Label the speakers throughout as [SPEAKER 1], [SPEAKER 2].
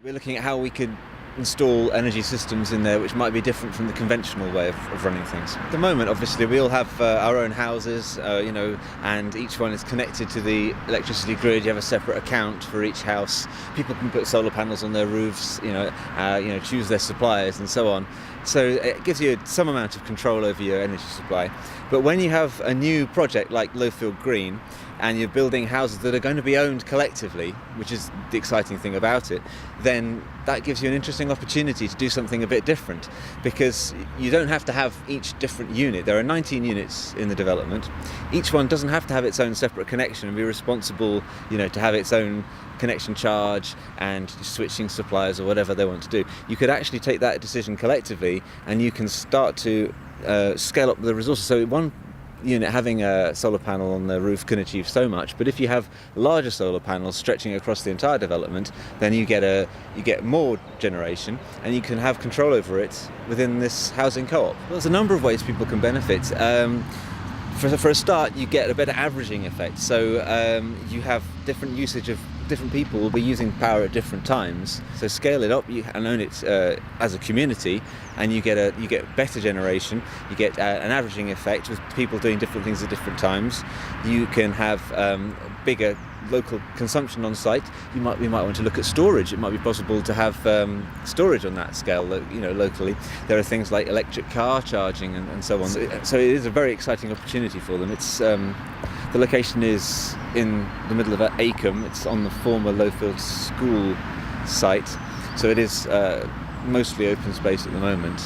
[SPEAKER 1] We're looking at how we could install energy systems in there which might be different from the conventional way of running things. At the moment, obviously, we all have our own houses, and each one is connected to the electricity grid. You have a separate account for each house. People can put solar panels on their roofs, choose their suppliers and so on. So it gives you some amount of control over your energy supply. But when you have a new project like Lowfield Green, and you're building houses that are going to be owned collectively, which is the exciting thing about it, then that gives you an interesting opportunity to do something a bit different, because you don't have to have each different unit. There are 19 units in the development. Each one doesn't have to have its own separate connection and be responsible, to have its own connection charge and switching suppliers or whatever they want to do. You could actually take that decision collectively, and you can start to scale up the resources. So one unit having a solar panel on the roof can achieve so much, but if you have larger solar panels stretching across the entire development, then you get more generation, and you can have control over it within this housing co-op. There's a number of ways people can benefit. For a start, you get a better averaging effect. So you have different usage of different people will be using power at different times. So scale it up and own it as a community, and you get better generation. You get an averaging effect with people doing different things at different times. You can have bigger local consumption on site. We might want to look at storage. It might be possible to have storage on that scale, locally. There are things like electric car charging and so on. So it is a very exciting opportunity for them. It's the location is in the middle of Acomb. It's on the former Lowfield school site, so it is mostly open space at the moment,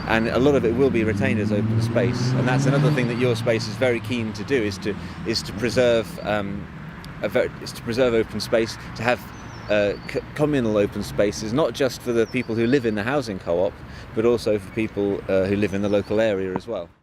[SPEAKER 1] and a lot of it will be retained as open space. And that's another thing that Yorspace is very keen to do, is to preserve open space, to have communal open spaces, not just for the people who live in the housing co-op, but also for people who live in the local area as well.